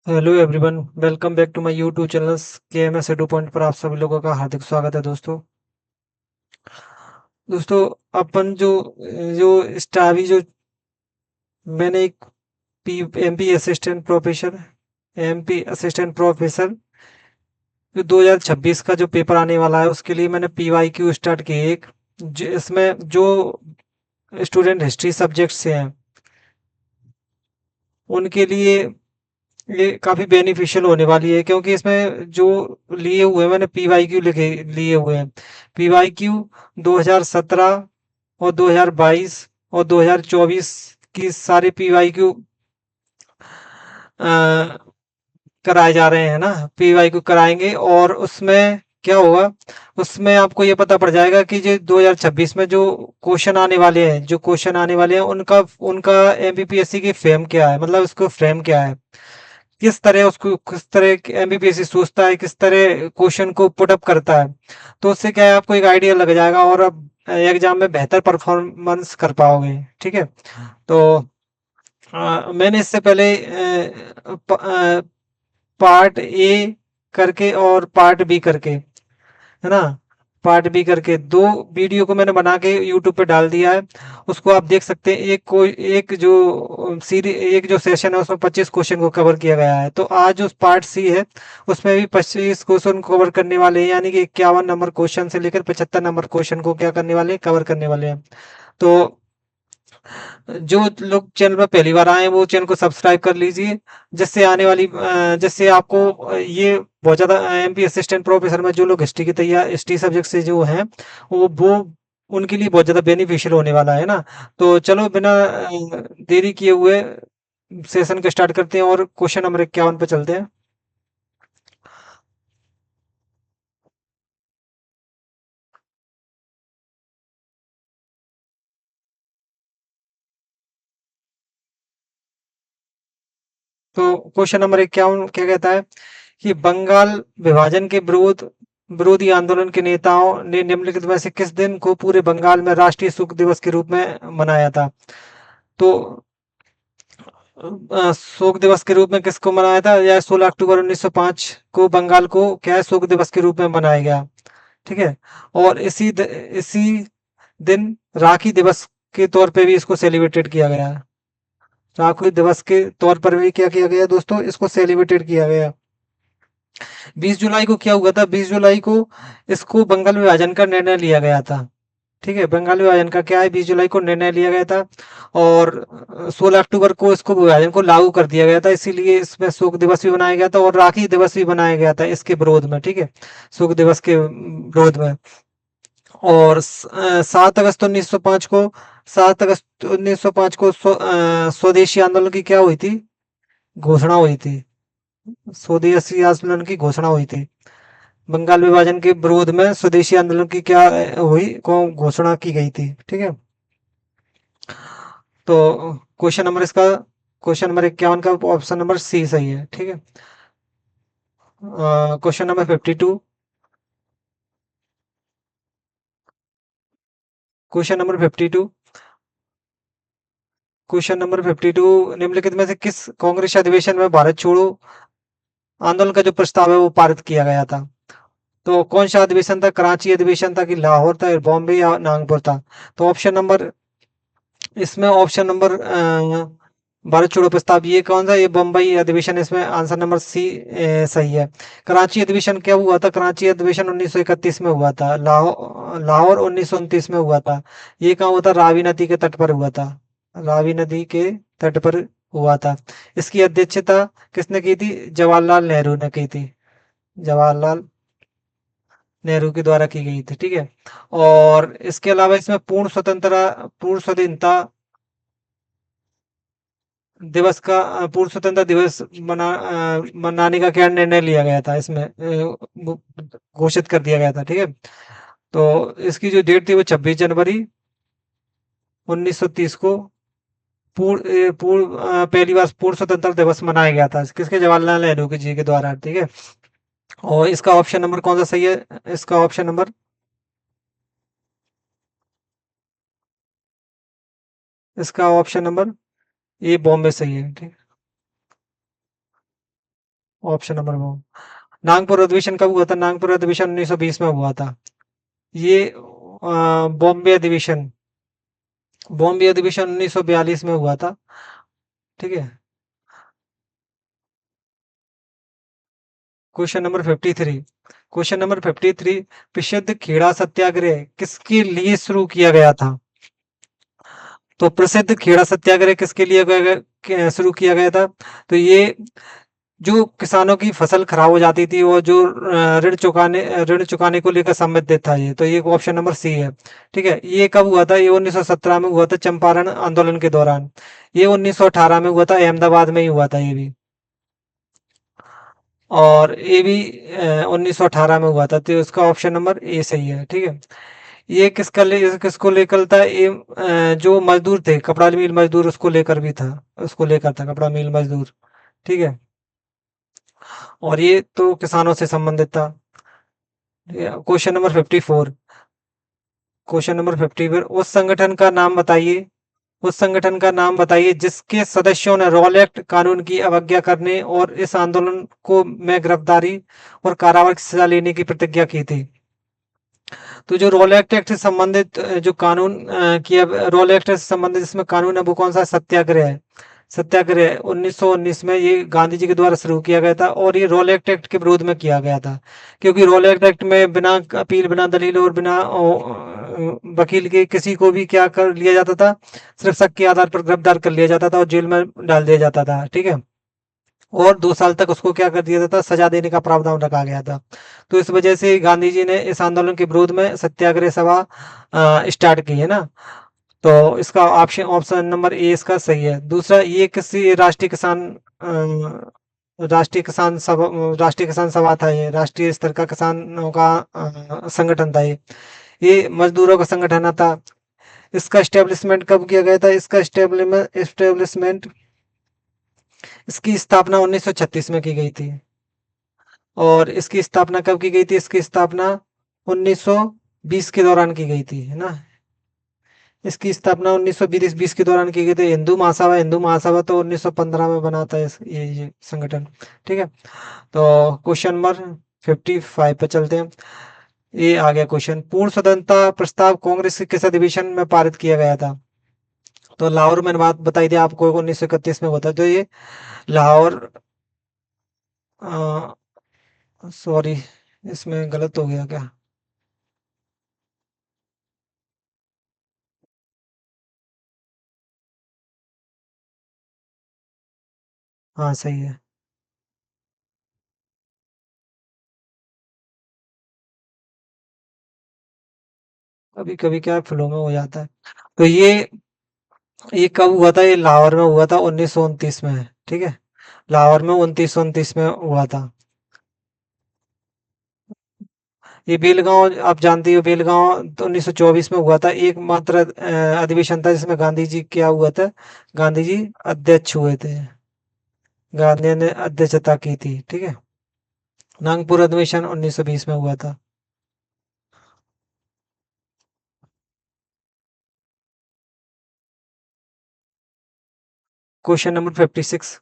Hello everyone, welcome back to my YouTube channel के M S edu point पर आप सभी लोगों का हार्दिक स्वागत है दोस्तों। दोस्तों, अपन जो जो स्टावी जो मैंने एक P MP assistant professor MP assistant professor जो 2026 का जो पेपर आने वाला है उसके लिए मैंने पीवाई क्यू स्टार्ट की एक इसमें जो स्टूडेंट हिस्ट्री सब्जेक्ट से हैं उनके लिए ये काफ़ी बेनिफिशियल होने वाली है, क्योंकि इसमें जो लिए हुए हैं मैंने पीवाईक्यू लिखे लिए हुए हैं। पीवाईक्यू 2017 और 2022 और 2024 की सारी पीवाईक्यू कराए जा रहे हैं ना। पीवाईक्यू कराएंगे और उसमें क्या होगा, उसमें आपको ये पता पड़ जाएगा कि जो 2026 में जो क्वेश्चन आने वाले हैं उनका उनका एमपीपीएससी की फ्रेम क्या है, मतलब उसको फ्रेम क्या है, किस तरह एमबीपीएससी सोचता है, किस तरह क्वेश्चन को पुट अप करता है। तो उससे क्या है, आपको एक आइडिया लग जाएगा और अब एग्जाम में बेहतर परफॉर्मेंस कर पाओगे। ठीक है। तो मैंने इससे पहले पार्ट ए करके और पार्ट बी करके, है ना, पार्ट बी करके दो वीडियो को मैंने बना के यूट्यूब पे डाल दिया है। उसको आप देख सकते हैं। एक जो सेशन है उसमें 25 क्वेश्चन को कवर किया गया है। तो आज जो पार्ट सी है उसमें भी 25 क्वेश्चन कवर करने वाले हैं, यानी कि 51 नंबर क्वेश्चन से लेकर 75 नंबर क्वेश्चन को क्या करने वाले हैं, कवर करने वाले हैं। तो जो लोग चैनल पर पहली बार आए हैं वो चैनल को सब्सक्राइब कर लीजिए, जिससे आपको ये बहुत ज़्यादा एमपी असिस्टेंट प्रोफेसर में जो लोग हिस्ट्री सब्जेक्ट से जो हैं वो उनके लिए बहुत ज़्यादा बेनिफिशियल होने वाला है ना। तो चलो बिना देरी किए हुए सेशन को स्टार्ट करते हैं और क्वेश्चन नंबर 51 पे चलते हैं। तो क्वेश्चन नंबर 51 क्या कहता है कि बंगाल विभाजन के विरोधी आंदोलन के नेताओं ने निम्नलिखित में से किस दिन को पूरे बंगाल में राष्ट्रीय शोक दिवस के रूप में मनाया था। तो शोक दिवस के रूप में किसको मनाया था, या 16 अक्टूबर 1905 को बंगाल को क्या है, शोक दिवस के रूप में मनाया गया। ठीक है। और इसी दिन राखी दिवस के तौर पे भी इसको सेलिब्रेटेड किया गया। राखी दिवस के तौर पर भी क्या किया गया दोस्तों, इसको सेलिब्रेटेड किया गया। 20 जुलाई को क्या हुआ था, 20 जुलाई को इसको बंगाल विभाजन का निर्णय लिया गया था। ठीक है, बंगाल विभाजन का क्या है, 20 जुलाई को निर्णय लिया गया था। और 16 अक्टूबर को इसको विभाजन को लागू कर दिया गया था, इसीलिए इसमें शोक दिवस भी बनाया गया था और राखी दिवस भी बनाया गया था इसके विरोध में। ठीक है, शोक दिवस के विरोध में। और 7 अगस्त 1905 को स्वदेशी आंदोलन की क्या हुई थी, घोषणा हुई थी। स्वदेशी आंदोलन की घोषणा हुई थी। बंगाल विभाजन के विरोध में स्वदेशी आंदोलन की क्या हुई को घोषणा की गई थी। ठीक है। तो क्वेश्चन नंबर 51 का ऑप्शन नंबर सी सही है। ठीक है। Question number 52। Question number 52। Question number 52, निम्नलिखित में से किस कांग्रेस अधिवेशन में भारत छोड़ो आंदोलन का जो प्रस्ताव है वो पारित किया गया था। तो कौन सा अधिवेशन था, कराची अधिवेशन था कि लाहौर था, बॉम्बे या नागपुर था। तो इसमें ऑप्शन नंबर भारत छोड़ो प्रस्ताव ये कौन सा, ये बम्बई अधिवेशन, इसमें आंसर नंबर सी सही है। कराची अधिवेशन क्या हुआ था, कराची अधिवेशन 1931 में हुआ था। लाहौर 1929 में हुआ था। ये कहाँ हुआ था, रावी नदी के तट पर हुआ था। रावी नदी के तट पर हुआ था। इसकी अध्यक्षता किसने की थी, जवाहरलाल नेहरू ने की थी। जवाहरलाल नेहरू के द्वारा की गई थी। ठीक है। और इसके अलावा इसमें पूर्ण स्वाधीनता पूर्व स्वतंत्रता दिवस मनाने का क्या निर्णय लिया गया था, इसमें घोषित कर दिया गया था। ठीक है। तो इसकी जो डेट थी वो 26 जनवरी 1930 को पहली बार पूर्व स्वतंत्रता दिवस मनाया गया था, किसके, जवाहरलाल नेहरू के जी के द्वारा। ठीक है। और इसका ऑप्शन नंबर कौन सा सही है, इसका ऑप्शन नंबर ए बॉम्बे सही है। ठीक। ऑप्शन नंबर वो। नागपुर अधिवेशन कब हुआ था? नागपुर अधिवेशन 1920 में हुआ था। ये बॉम्बे अधिवेशन, बॉम्बे अधिवेशन 1942 में हुआ था। ठीक है। Question number 53। क्वेश्चन नंबर 53, प्रसिद्ध खेड़ा सत्याग्रह किसके लिए शुरू किया गया था? तो प्रसिद्ध खेड़ा सत्याग्रह किसके लिए शुरू किया गया था? तो ये जो किसानों की फसल खराब हो जाती थी और जो ऋण चुकाने को लेकर संबंधित था ये, तो ये ऑप्शन नंबर सी है। ठीक है। ये कब हुआ था? ये 1917 में हुआ था, चंपारण आंदोलन के दौरान। ये 1918 में हुआ था, अहमदाबाद में ही हुआ था ये भी। और ये भी 1918 में हुआ था, तो इसका ऑप्शन नंबर ए सही है। ठीक है। ये किसको लेकर था? ये जो मजदूर थे, कपड़ा मिल मजदूर, उसको लेकर भी था, उसको लेकर था, कपड़ा मिल मजदूर। ठीक है। और ये तो किसानों से संबंधित था। Question number 54। क्वेश्चन नंबर 54, उस संगठन का नाम बताइए, उस संगठन का नाम बताइए जिसके सदस्यों ने रॉल एक्ट कानून की अवज्ञा करने और इस आंदोलन को में गिरफ्तारी और कारावास की सजा लेने की प्रतिज्ञा की थी। तो जो रोल एक्ट से संबंधित जो कानून किया, रोल एक्ट से संबंधित इसमें कानून है, वो कौन सा? सत्याग्रह है। सत्याग्रह 1919 में ये गांधी जी के द्वारा शुरू किया गया था, और ये रोल एक्ट के विरोध में किया गया था, क्योंकि रोल एक्ट में बिना अपील, बिना दलील और बिना वकील के किसी को भी क्या कर लिया जाता था? सिर्फ शक के आधार पर गिरफ्तार कर लिया जाता था और जेल में डाल दिया जाता था। ठीक है। और 2 साल तक उसको क्या कर दिया था? सजा देने का प्रावधान रखा गया था। तो इस वजह से गांधी जी ने इस आंदोलन के विरोध में सत्याग्रह सभा स्टार्ट की है ना। तो इसका ऑप्शन ऑप्शन नंबर ए इसका सही है। दूसरा, ये किसी राष्ट्रीय किसान सभा था, ये राष्ट्रीय स्तर का किसानों का संगठन था ये मजदूरों का संगठन था। इसका स्टेब्लिशमेंट कब किया गया था? इसका स्टेब्लिशमेंट, इसकी स्थापना 1936 में की गई थी। और इसकी स्थापना कब की गई थी? इसकी स्थापना 1920 के दौरान की गई थी, है ना। इसकी स्थापना 1920 के दौरान की गई थी। हिंदू महासभा तो 1915 में बना था ये संगठन। ठीक है। तो क्वेश्चन नंबर 55 पे चलते हैं। ये आ गया क्वेश्चन, पूर्ण स्वतंत्रता प्रस्ताव कांग्रेस के किस अधिवेशन में पारित किया गया था? तो लाहौर में बात बताई थी आपको, 1931 में होता, तो ये लाहौर, सॉरी, इसमें गलत हो गया क्या? हाँ सही है। कभी कभी क्या फ्लो में हो जाता है। तो ये कब हुआ था? ये लाहौर में हुआ था 1929 में। ठीक है। लाहौर में 2929 में हुआ था। ये बेलगांव, आप जानती हो, बेलगांव तो 1924 में हुआ था। एकमात्र अधिवेशन था जिसमें गांधी जी क्या हुआ था? गांधी जी अध्यक्ष हुए थे। गांधी ने अध्यक्षता की थी। ठीक है। नागपुर अधिवेशन 1920 में हुआ था। क्वेश्चन नंबर 56,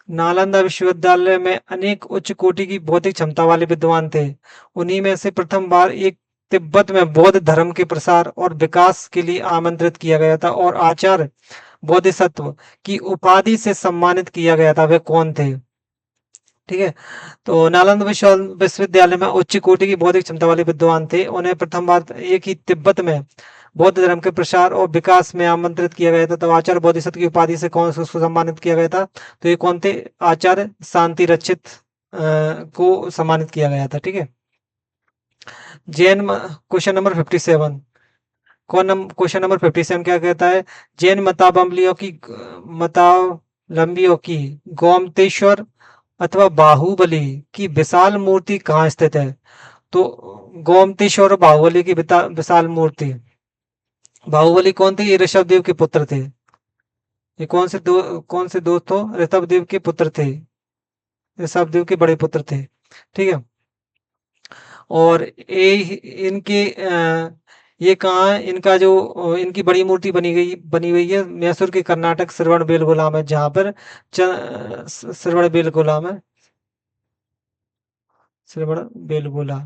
नालंदा विश्वविद्यालय में अनेक उच्च कोटि की बौद्धिक क्षमता वाले विद्वान थे। उन्हीं में से प्रथम बार एक तिब्बत में बौद्ध धर्म के प्रसार और विकास के लिए आमंत्रित किया गया था और आचार्य बोधिसत्व की उपाधि से सम्मानित किया गया था। वे कौन थे? ठीक है। तो नालंदा विश्वविद्यालय में उच्च कोटि की बौद्धिक क्षमता वाले विद्वान थे। उन्हें प्रथम बार एक ही तिब्बत में बौद्ध धर्म के प्रसार और विकास में आमंत्रित किया गया था। तो आचार्य बोधिसत्व की उपाधि से कौन से उसको सम्मानित किया गया था? तो ये कौन थे? आचार्य शांति रक्षित को सम्मानित किया गया था। ठीक है। Question number 57। क्वेश्चन नंबर 57 क्या कहता है? जैन मतावलंबियों की गोमतेश्वर अथवा बाहुबली की विशाल मूर्ति कहाँ स्थित है? तो गोमतेश्वर और बाहुबली की विशाल मूर्ति, बाहुबली कौन थे? ये ऋषभ देव के पुत्र थे। ये कौन से दोस्त हो? ऋषभ देव के पुत्र थे। ऋषभ देव के बड़े पुत्र थे। ठीक है। और ये इनके ये कहाँ है? इनका जो इनकी बड़ी मूर्ति बनी हुई है मैसूर के कर्नाटक श्रवण बेलगोला में, जहाँ पर श्रवण बेलगोला में श्रवण बेलगोला,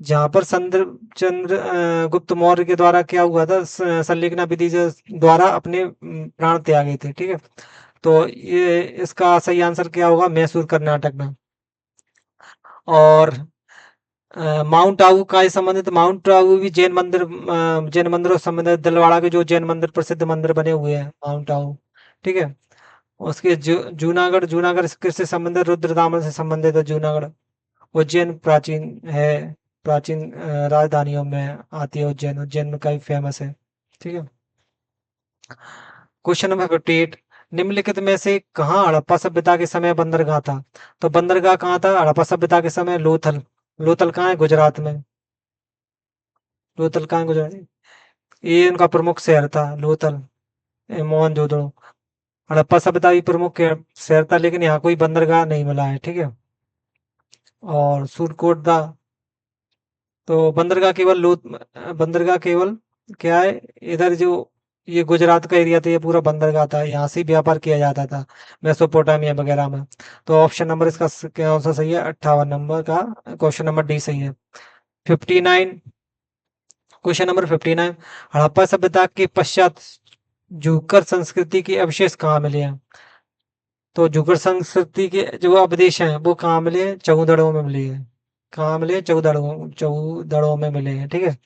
जहाँ पर चंद्र गुप्त मौर्य के द्वारा क्या हुआ था, संलेखना विधि द्वारा अपने प्राण त्यागे थे। ठीक है, तो ये इसका सही आंसर क्या होगा, मैसूर कर्नाटक में। और माउंट आबू का संबंधित, माउंट आबू भी जैन मंदिरों से संबंधित, दिलवाड़ा के जो जैन मंदिर प्रसिद्ध मंदिर बने हुए हैं माउंट आबू। ठीक है, उसके जूनागढ़, जूनागढ़ किससे संबंधित, रुद्रदामन से संबंधित है जूनागढ़। उज्जैन प्राचीन है, प्राचीन राजधानियों में आती है उज्जैन, उज्जैन में काफी फेमस है। ठीक है, क्वेश्चन नंबर 58, निम्नलिखित में से कहाँ हड़प्पा सभ्यता के समय बंदरगाह था। तो बंदरगाह कहाँ था हड़प्पा सभ्यता के समय, लोथल। लोथल कहाँ है, गुजरात में। लोथल कहाँ है, गुजरात। ये इनका प्रमुख शहर था लोथल, मोहनजोदड़ो। हड़प्पा सभ्यता की प्रमुख शहर था, लेकिन यहाँ कोई बंदरगाह नहीं मिला है। ठीक है, और सूरकोट दा, तो बंदरगाह केवल क्या है, इधर जो ये गुजरात का एरिया था, ये पूरा बंदरगाह था, यहाँ से व्यापार किया जाता था मेसोपोटामिया वगैरह में। तो ऑप्शन नंबर इसका क्या सा सही है, 58 नंबर का क्वेश्चन नंबर डी सही है। 59, क्वेश्चन नंबर 59, हड़प्पा सभ्यता के पश्चात जूकर संस्कृति के अवशेष कहाँ मिले हैं। तो जुगर संस्कृति के जो अवशेष हैं वो कहाँ मिले हैं, चौदड़ों में मिले हैं। कहाँ मिले हैं, चौदड़ों, चौदड़ों में मिले हैं। ठीक है,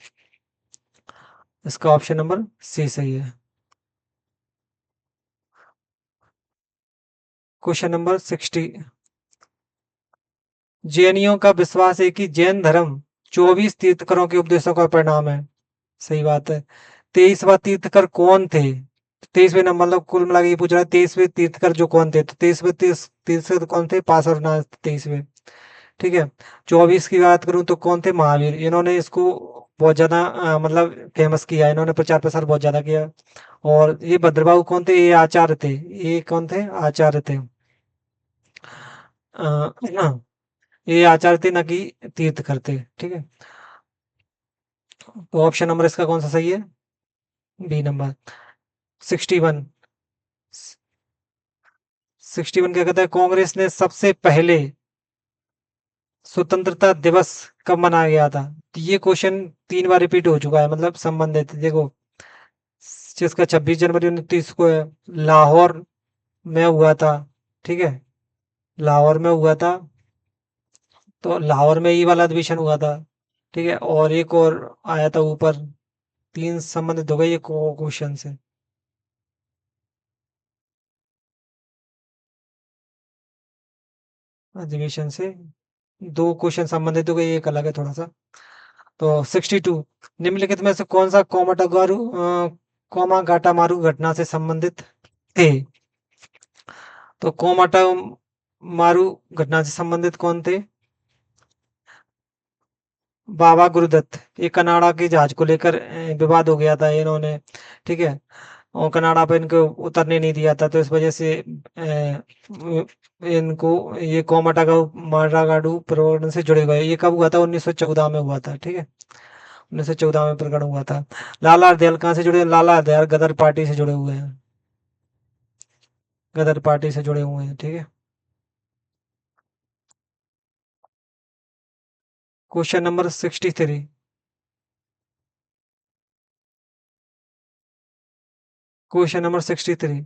इसका ऑप्शन नंबर सी सही है। क्वेश्चन नंबर 60, जैनियों का विश्वास है कि जैन धर्म 24 तीर्थकरों के उपदेशों का परिणाम है। सही बात है। 23वां तीर्थकर कौन थे। 23वें नंबर, मतलब कुल मिला के ये पूछ रहा है 23वें तीर्थकर जो कौन थे, तो 23वें तीर्थकर कौन थे, पार्श्वनाथ 23वें। ठीक है, 24 की बात करूं तो कौन थे, महावीर। इन्होंने इसको बहुत ज्यादा मतलब फेमस किया, इन्होंने प्रचार प्रसार बहुत ज्यादा किया। और ये भद्रबाहु कौन थे, ये आचार्य थे। ये कौन थे, आचार्य थे। ये आचार्य थे, न कि तीर्थकर थे। ठीक है, तो ऑप्शन नंबर इसका कौन सा सही है, बी नंबर। 61, 61 क्या कहता है, कांग्रेस ने सबसे पहले स्वतंत्रता दिवस कब मनाया गया था। तो ये क्वेश्चन 3 बार रिपीट हो चुका है, मतलब संबंधित है। देखो, जिसका 26 जनवरी 1930 को है, लाहौर में हुआ था। ठीक है, लाहौर में हुआ था, तो लाहौर में ही वाला अधिवेशन हुआ था। ठीक है, और एक और आया था ऊपर। 3 संबंधित हो गए ये क्वेश्चन से। अधिवेशन से 2 क्वेश्चन संबंधित हो गए, एक अलग है थोड़ा सा। तो 62, निम्नलिखित में से कौन सा कोमा मारू घटना से संबंधित थे। तो कोमाटा मारू घटना से संबंधित कौन थे, बाबा गुरुदत्त। ये कनाडा के जहाज को लेकर विवाद हो गया था इन्होंने। ठीक है, और कनाडा पे इनको उतरने नहीं दिया था, तो इस वजह से इनको ये कोमाटा मारागाडू प्रकरण से जुड़े हुए। ये कब हुआ था, 1914 में हुआ था। ठीक है, 1914 में प्रकरण हुआ था। लाला हरदयाल कहाँ से जुड़े, लाला हरदयाल गदर पार्टी से जुड़े हुए हैं, गदर पार्टी से जुड़े हुए हैं। ठीक है, क्वेश्चन नंबर 63, क्वेश्चन नंबर 63,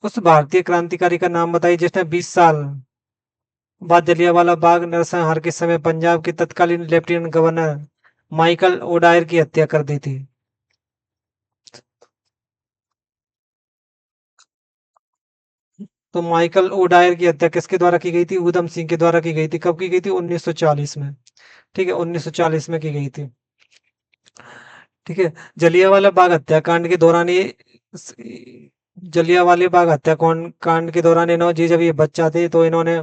उस भारतीय क्रांतिकारी का नाम बताइए जिसने 20 साल बाद जलियांवाला बाग नरसंहार के समय पंजाब के तत्कालीन लेफ्टिनेंट गवर्नर माइकल ओडायर की हत्या कर दी थी। तो माइकल ओडायर की हत्या किसके द्वारा की गई थी, उधम सिंह के द्वारा की गई थी। कब की गई थी, 1940 में। ठीक है, 1940 में की गई थी। ठीक है, जलियांवाला बाग हत्याकांड के दौरान ये जलियांवाला बाग कांड के दौरान इन्होंने जब ये बच्चा थे, तो इन्होंने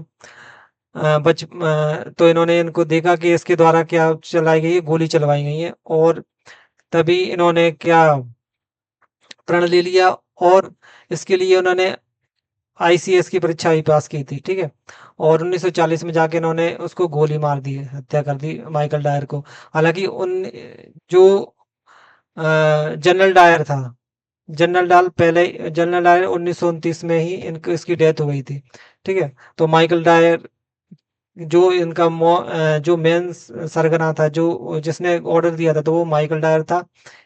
तो इन्होंने इनको देखा कि इसके द्वारा क्या चलाई गई है, गोली चलवाई गई है, और तभी इन्होंने क्या प्रण ले लिया, और इसके लिए उन्होंने आईसीएस की परीक्षा भी पास की थी। ठीक है, और 1940 में जाके इन्होंने उसको गोली मार दी, हत्या कर दी माइकल डायर को। हालांकि उन जो जनरल डायर था, जनरल डायल पहले, जनरल डायर 1929 में ही इनकी इसकी डेथ हो गई थी। ठीक है, तो माइकल डायर जो इनका जो मेन सरगना था, जो जिसने ऑर्डर दिया था, तो वो माइकल डायर था।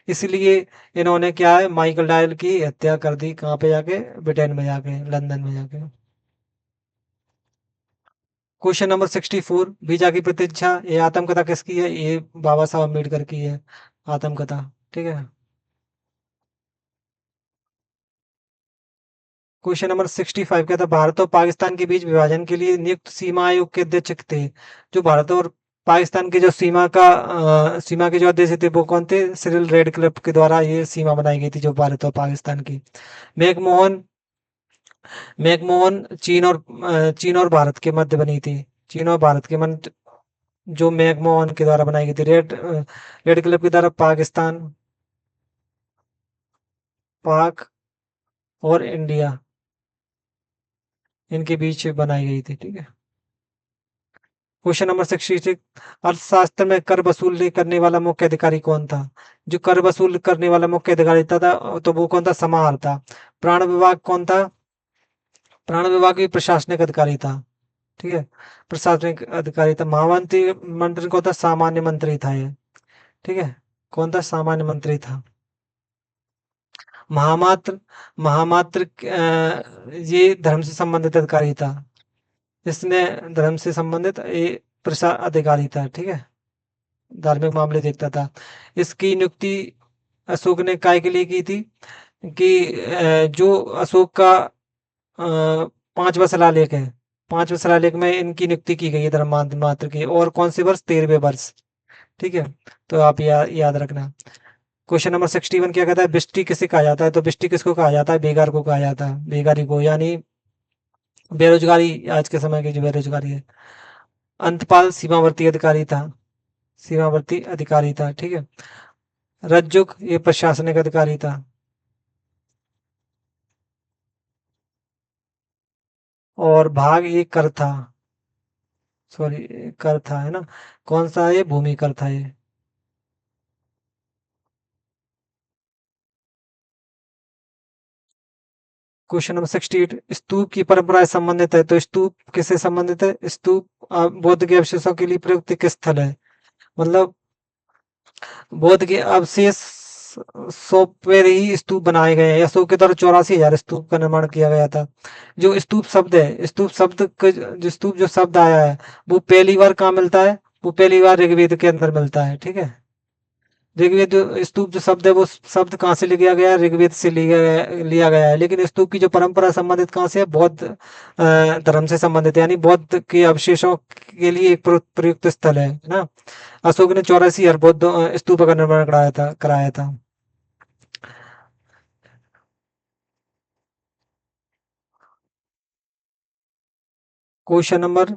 इसलिए इन्होंने क्या है, माइकल डायर की हत्या कर दी, कहाँ पे जाके, ब्रिटेन में जाके, लंदन में जाके। क्वेश्चन नंबर 64, वीजा की प्रतीक्षा, ये आत्मकथा किसकी है? ये बाबा साहब अम्बेडकर की है, आत्मकथा। ठीक है। क्वेश्चन नंबर 65 क्या था? भारत और पाकिस्तान के बीच विभाजन के लिए नियुक्त सीमा आयोग के अध्यक्ष थे। जो भारत और पाकिस्तान की जो सीमा के जो अध्यक्ष थे, वो कौन थे? सिरिल रेडक्लिफ के द्वारा ये सीमा बनाई गई थी, जो भारत और पाकिस्तान की। मैकमोहन मैकमोहन चीन और भारत के मध्य बनी थी। चीन और भारत के मध्य, जो मैकमोहन के द्वारा बनाई गई थी। रेड क्लिफ की तरफ पाकिस्तान, पाक और इंडिया, इनके बीच बनाई गई थी। ठीक है। क्वेश्चन नंबर 66, अर्थशास्त्र में कर वसूल करने वाला मुख्य अधिकारी कौन था? जो कर वसूल करने वाला मुख्य अधिकारी था, तो वो कौन था? समाहर था। प्राण विभाग कौन था? प्राण विभाग भी प्रशासनिक अधिकारी था। ठीक है, प्रशासनिक अधिकारी था। महामंत्री मंत्री कौन था? सामान्य मंत्री था ये। ठीक है, कौन था? सामान्य मंत्री था। महामात्र महामात्र ये धर्म से संबंधित अधिकारी था। इसमें धर्म से संबंधित ये प्रशा अधिकारी था। ठीक है, धार्मिक मामले देखता था। इसकी नियुक्ति अशोक ने काय के लिए की थी? कि जो अशोक का 5वां शिलालेख है, 5वें शिलालेख में इनकी नियुक्ति की गई है धर्मांतर की। और कौन से वर्ष? 13वें वर्ष। ठीक है, तो आप याद रखना। क्वेश्चन नंबर 61 क्या कहता है? बिस्टी किसे कहा जाता है? तो बिस्टी किसको कहा जाता है? बेगार को कहा जाता है, बेगारी को, यानी बेरोजगारी, आज के समय की जो बेरोजगारी है। अंतपाल सीमावर्ती अधिकारी था, सीमावर्ती अधिकारी था। ठीक है। रज्जुक ये प्रशासनिक अधिकारी था। और भाग ये कर था, सॉरी, कर था, है ना? कौन सा है ये? भूमि कर था ये। क्वेश्चन नंबर 68, स्तूप की परंपरा से संबंधित है। तो स्तूप किससे संबंधित है? स्तूप बौद्ध के अवशेषों के लिए प्रयुक्त एक स्थल है। मतलब बौद्ध के अवशेष सौंपे ही स्तूप बनाए गए हैं। अशोक के द्वारा 84,000 स्तूप का निर्माण किया गया था। जो स्तूप शब्द है, स्तूप शब्द जो स्तूप जो शब्द आया है, वो पहली बार कहाँ मिलता है? वो पहली बार ऋग्वेद के अंदर मिलता है। ठीक है, ऋग्वेद जो स्तूप जो शब्द है, वो शब्द कहाँ से लिया गया है? ऋग्वेद से लिया गया है। लेकिन स्तूप की जो परंपरा संबंधित कहाँ से है? बौद्ध धर्म से संबंधित है, यानी बौद्ध के अवशेषों के लिए एक प्रयुक्त स्थल है ना? अशोक ने 84 बौद्ध स्तूप का निर्माण कराया था। Question number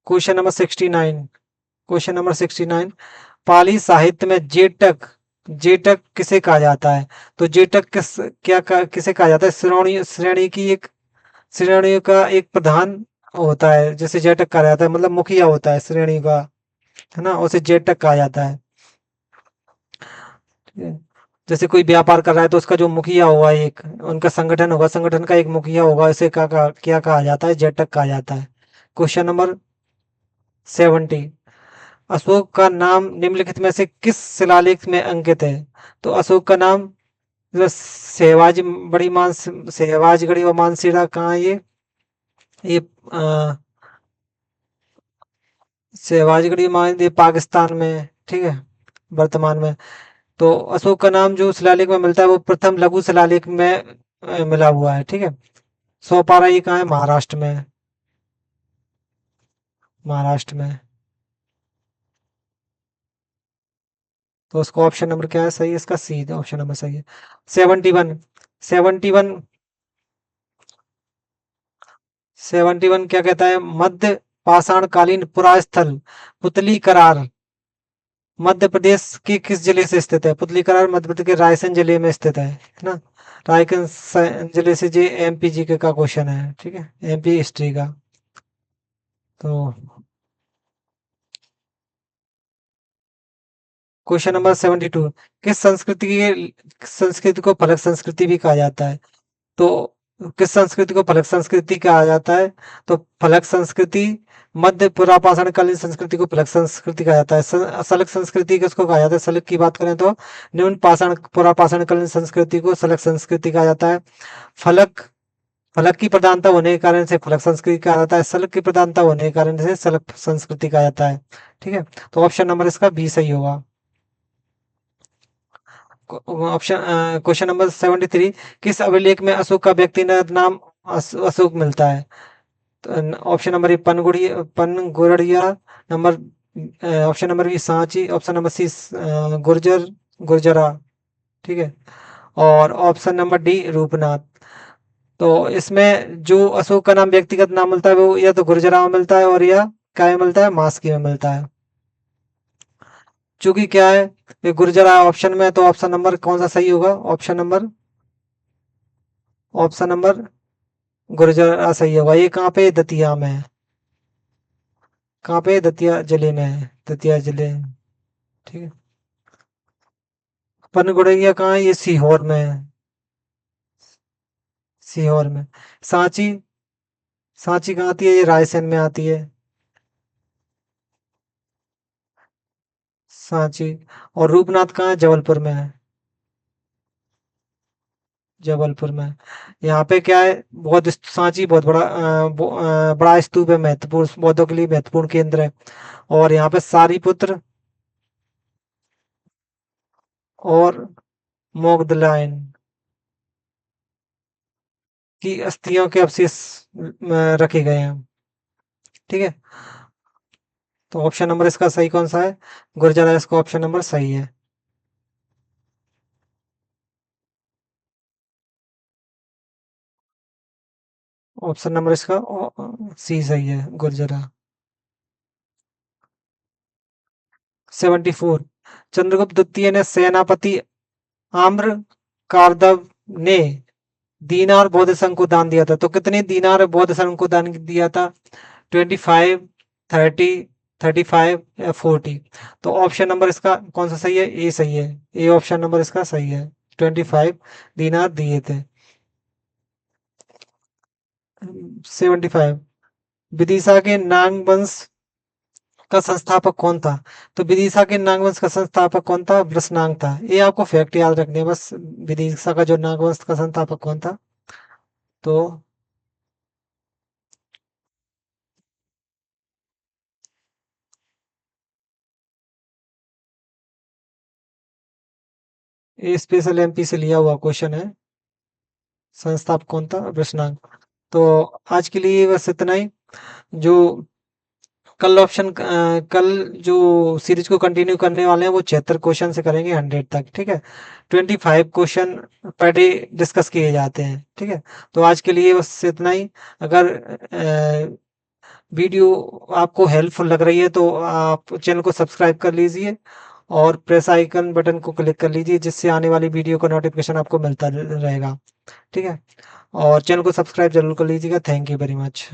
question number 69, question number 69, पाली साहित्य में जेटक, जेटक किसे कहा जाता है? तो जेटक किसे कहा जाता है? श्रेणी की एक, श्रेणी का एक प्रधान होता है, जैसे जेटक कहा जाता है, मतलब मुखिया होता है श्रेणी का, है ना? उसे जेटक कहा जाता है। ठीक है? जैसे कोई व्यापार कर रहा है, तो उसका जो मुखिया होगा, एक उनका संगठन होगा, संगठन का एक मुखिया होगा, इसे क्या कहा जाता है? जेटक कहा जाता है। क्वेश्चन नंबर 70, अशोक का नाम निम्नलिखित में से किस शिलालेख में अंकित है? तो अशोक का नाम जो सहवाजगढ़ी व मानसेरा कहाँ है ये सहवाजगढ़ी ये पाकिस्तान में है। ठीक है, वर्तमान में। तो अशोक का नाम जो शिलालेख में मिलता है, वो प्रथम लघु शिलालेख में मिला हुआ है। ठीक है, सौपारा ये कहाँ है? महाराष्ट्र में है, महाराष्ट्र में है। तो उसका ऑप्शन नंबर क्या है सही? इसका सी ऑप्शन नंबर सही है। 71, 71, 71 क्या कहता है? मध्य पाषाणकालीन पुरास्थल पुतली करार मध्य प्रदेश के किस जिले से स्थित है? पुतली करार मध्य प्रदेश के रायसेन जिले में स्थित है ना? जिले से, जी एमपी जीके का क्वेश्चन है। ठीक है, एमपी हिस्ट्री का। तो क्वेश्चन नंबर 72, किस संस्कृति को फलक संस्कृति भी कहा जाता है? तो किस संस्कृति को फलक संस्कृति कहा जाता है? तो फलक संस्कृति, मध्य पुरापाषाण कालीन संस्कृति को फलक संस्कृति कहा जाता है। सलक संस्कृति किसको कहा जाता है? सलक की बात करें तो निम्न पाषाण पुरापाषाण कालीन संस्कृति को सलक संस्कृति कहा जाता है। फलक फलक की प्रधानता होने के कारण से फलक संस्कृति कहा जाता है। सलक की प्रधानता होने के कारण से सलक संस्कृति कहा जाता है। ठीक है, तो ऑप्शन नंबर इसका बी सही होगा। क्वेश्चन नंबर 73, किस अभिलेख में अशोक का व्यक्तिगत नाम अशोक मिलता है? तो option number A Panguraria, number option number B Sanchi, option number C Gurjara. ठीक है, और ऑप्शन नंबर डी रूपनाथ। तो इसमें जो अशोक का नाम व्यक्तिगत नाम मिलता है वो या तो गुर्जरा में मिलता है और या क्या में मिलता है? मास्की में मिलता है। चूंकि क्या है, ये गुर्जरा ऑप्शन में है, तो ऑप्शन नंबर कौन सा सही होगा? ऑप्शन नंबर गुर्जरा सही होगा। ये कहाँ पे? दतिया में है। कहाँ पे? दतिया जिले में है, दतिया जिले। ठीक है, पनगुड़िया कहाँ है? ये सीहोर में है, सीहोर में। सांची, सांची कहाँ आती है? ये रायसेन में आती है, सांची। और रूपनाथ कहाँ है? जबलपुर में है, जबलपुर में। यहाँ पे क्या है, सांची बहुत बड़ा बड़ा स्तूप है, महत्वपूर्ण बौद्धों के लिए महत्वपूर्ण केंद्र है। और यहाँ पे सारीपुत्र और मोगदलायन की अस्थियों के अवशेष रखे गए हैं। ठीक है, तो ऑप्शन नंबर इसका सही कौन सा है? गुर्जर, इसका ऑप्शन नंबर सही है। ऑप्शन नंबर इसका सी सही है, गुर्जरा। 74, चंद्रगुप्त द्वितीय ने सेनापति आम्र कारदव ने दीनार बौद्ध संघ को दान दिया था, तो कितने दीनार बौद्ध संघ को दान दिया था? 25, 30, 35 या 40? तो ऑप्शन नंबर इसका कौन सा सही है? ए सही है, ए ऑप्शन नंबर इसका सही है। 25 दीनार दिए थे। 75, विदिशा के नाग वंश का संस्थापक कौन था? तो विदिशा के नागवंश का संस्थापक कौन था? वृषणांग था। ये आपको फैक्ट याद रखने हैं बस, विदिशा का जो नागवंश का संस्थापक कौन था। तो ये स्पेशल एमपी से लिया हुआ क्वेश्चन है, संस्थापक कौन था? वृषणांग। तो आज के लिए बस इतना ही। जो कल जो सीरीज को कंटिन्यू करने वाले हैं वो 76 क्वेश्चन से करेंगे 100 तक। ठीक है, 25 क्वेश्चन पर डे डिस्कस किए जाते हैं। ठीक है, तो आज के लिए बस इतना ही। अगर वीडियो आपको हेल्पफुल लग रही है तो आप चैनल को सब्सक्राइब कर लीजिए और प्रेस आइकन बटन को क्लिक कर लीजिए, जिससे आने वाली वीडियो का नोटिफिकेशन आपको मिलता रहेगा। ठीक है, और चैनल को सब्सक्राइब जरूर कर लीजिएगा। Thank you very much.